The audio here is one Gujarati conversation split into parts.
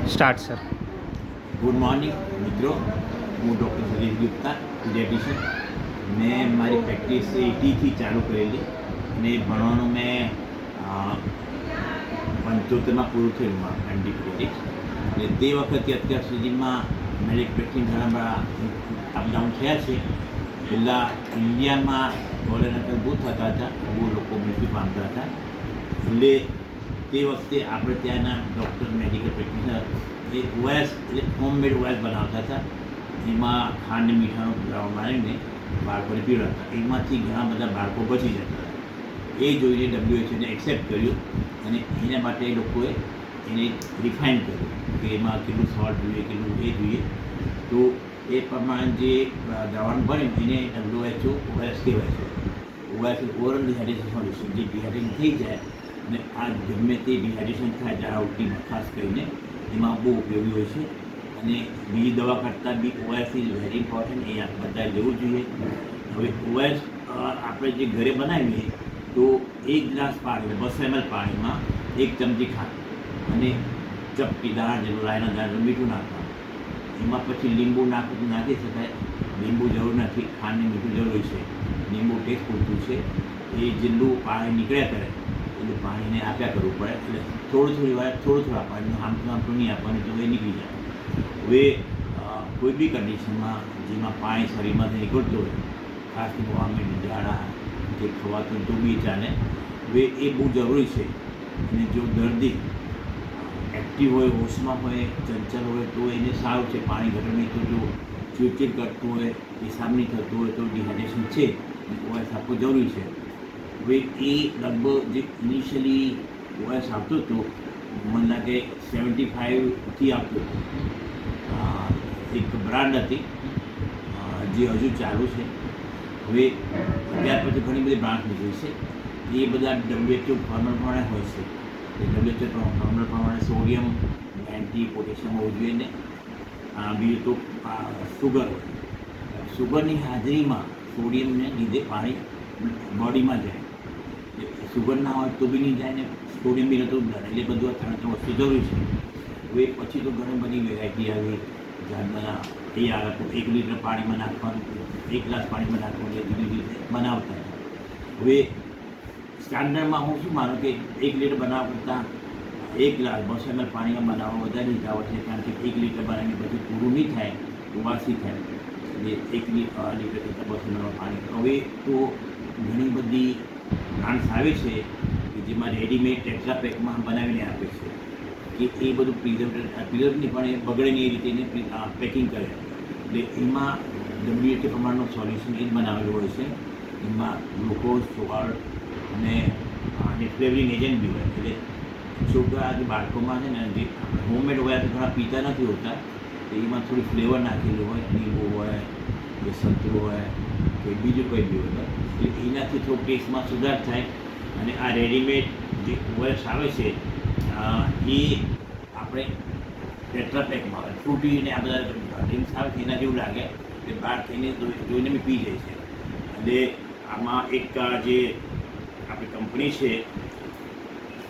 Start sir. ગુડ મોર્નિંગ મિત્રો, હું ડૉક્ટર સતીશ ગુપ્તા, પીડિયાટ્રિશિયન. મેં મારી પ્રેક્ટિસ 80થી ચાલુ કરેલી અને ભણવાનું મેં 75માં પૂરું થયેલું એમડી પીડિયાટ્રિક્સ. એટલે તે વખતે અત્યાર સુધીમાં મારી પ્રેક્ટિસ ઘણા બધા અપડાઉન થયા છે. પહેલાં ઇન્ડિયામાં કોલેનાકલ બહુ થતા હતા, બહુ લોકો મૃત્યુ પામતા હતા. એટલે તે વખતે આપણે ત્યાંના ડૉક્ટર મેડિકલ પ્રેક્ટિશનર એ ઓએસ એટલે હોમમેડ ઓએસ બનાવતા હતા. એમાં ખાંડ મીઠાનો પુરાવો મારીને બાળકોને પીવડાવતા. એમાંથી ઘણા બધા બાળકો બચી જતા હતા. એ જોઈને WHO એક્સેપ્ટ કર્યું અને એના માટે એ લોકોએ એને રિફાઇન કર્યું કે એમાં કેટલું સોલ્ટ જોઈએ, કેટલું એ જોઈએ. તો એ પ્રમાણે જે દ્રાવણ બને એને WHO ઓએસ કહેવાય છે. ઓએસ ઓરલ ડિહાઇડ્રેશન સોલ્યુશન, જે ડિહાઇડ્રેશન થઈ જાય અને આ ગમે તે ડિહાઇડ્રેશન થાય ઝાડા ઉલટીમાં ખાસ કરીને એમાં બહુ ઉપયોગી હોય છે. અને બીજી દવા કરતાં બી ઓએસ ઇઝ વેરી ઇમ્પોર્ટન્ટ, એ બધા લેવું જોઈએ. હવે ઓએસ આપણે જે ઘરે બનાવીએ તો 1 ગ્લાસ પાણી 200 ml પાણીમાં 1 ચમચી ખાંડ અને ચપટી દાણા જેટલું રાયના દાણા મીઠું નાખવાનું. એમાં પછી લીંબુ નાખી શકાય. લીંબુ જરૂર નથી, ખાંડને મીઠું જરૂરી છે. લીંબુ ટેસ્ટ પૂરતું છે. એ જેટલું પાણી નીકળ્યા કરે એટલું પાણીને આપ્યા કરવું પડે. એટલે થોડું આપવાનું, આમતું નહીં આપવાનું, તો એ નીકળી જાય. હવે કોઈ બી કન્ડિશનમાં જેમાં પાણી શરીરમાંથી નીકળતું હોય, ખાસ વોમિટ, ઝાડા કે ખવાતું તો બી ચાલે. હવે એ બહુ જરૂરી છે. અને જો દર્દી એક્ટિવ હોય, હોશમાં હોય, ચંચલ હોય તો એને સારું છે. પાણી ઘરે નહીં તો જો ચીડચીડ કરતું હોય, પેશાબ નહીં થતું હોય તો ડિહાઇડ્રેશન છે, ઓએસ આપવું જરૂરી છે. હવે એ લગભગ જે ઇનિશિયલી ઓએસ આવતું હતું, મને લાગે 75થી આવતું હતું. એક બ્રાન્ડ હતી જે હજુ ચાલુ છે. હવે ત્યાર પછી ઘણી બધી બ્રાન્ડ નીકળી છે. એ બધા WHO ફોર્મ્યુલા પ્રમાણે હોય છે. WHO ફોર્મ્યુલા પ્રમાણે સોડિયમ 90, પોટેશિયમ હોવું જોઈએ ને બીજું તો સુગર હોય. સુગરની હાજરીમાં સોડિયમને લીધે પાણી બોડીમાં જાય. સુગર ના હોય તો બી નહીં જાય ને સોડિયમ બી નહોતું જાય. એટલે બધું આ 3 વસ્તુ જરૂરી છે. હવે પછી તો ઘણી બધી વેરાયટી આવી. જાતના એ આવે તો 1 લીટર પાણીમાં નાખવાનું, 1 ગ્લાસ પાણીમાં નાખવાનું, એ જુદી રીતે બનાવતા. હવે સ્ટાન્ડર્ડમાં હું શું માનું કે 1 લીટર બનાવવા કરતાં 1 ગ્લાસ 200 ml પાણીમાં બનાવવા વધારે હિસાબ છે. કારણ કે 1 લીટર બનાવીને પછી પૂરું નહીં થાય, વાસી થાય. એટલે 1 લીટર કરતાં 200 ml પાણી. હવે તો ઘણી બધી બ્રાન્ડ્સ આવે છે કે જેમાં રેડીમેડ ટેટ્રા પેકમાં બનાવીને આપે છે કે એ બધું પ્રિઝર્વની પણ એ બગડે નહીં એ રીતે એને પેકિંગ કરે. એટલે એમાં WHO પ્રમાણનું સોલ્યુશન એ જ બનાવેલું હોય છે. એમાં ગ્લુકોઝ, સોલ્ટ અને ફ્લેવરિંગ એજન્ટ બી હોય. એટલે છોકરા જે બાળકોમાં છે ને, જે હોમમેડ હોય ઘણા પીતા નથી હોતા, તો એમાં થોડી ફ્લેવર નાખેલું હોય, લીંબુ હોય કે સંતરું હોય કે બીજું કંઈ બી હોય. એટલે એનાથી થોડું ટેસ્ટમાં સુધાર થાય. અને આ રેડીમેડ જે ઓએસ આવે છે એ આપણે ટેટ્રા પેકમાં આવે. ફ્રૂટી ને આ બધા ડ્રિંક્સ આવે છે એના જેવું લાગે કે બહાર થઈને જોઈને બી પી જાય છે. એટલે આમાં એક જે આપણી કંપની છે,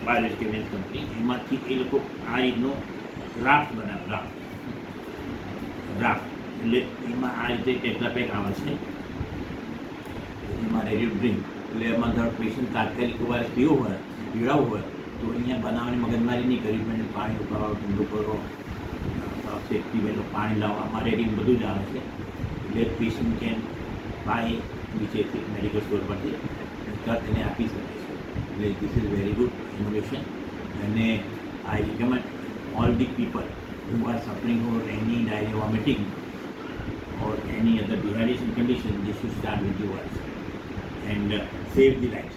બાયોલોજિકલ કેમિકલ કંપની, એમાંથી એ લોકો આ રીતનો ડ્રાફ્ટ બનાવે. ડ્રાફ્ટ એટલે એમાં આ રીતે ટેટ્રા પેક આવે છે. એમાં રેડી ડ્રિંક એટલે એમાં દર પેશન્ટ તાત્કાલિક ઓઆરએસ પીવું હોય તો અહીંયા બનાવવાની મગજમારી નહીં કરવી પડે. પાણી ઉકાળો, ઠંડુ કરો, સેફટી વેલો પાણી લાવવામાં રેડી બધું જ આવે છે. એટલે પેશન્ટ કેન બાય નીચેથી મેડિકલ સ્ટોર પરથી તરત એને આપી શકે છે. એટલે this is very good innovation. અને I recommend all the people who are suffering from any diarrhea, vomiting or any other dehydration condition, they should start with the ORS and save the lives.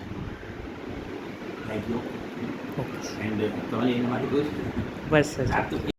Thank you. And તમારી એના માટે કોઈ બસ સર.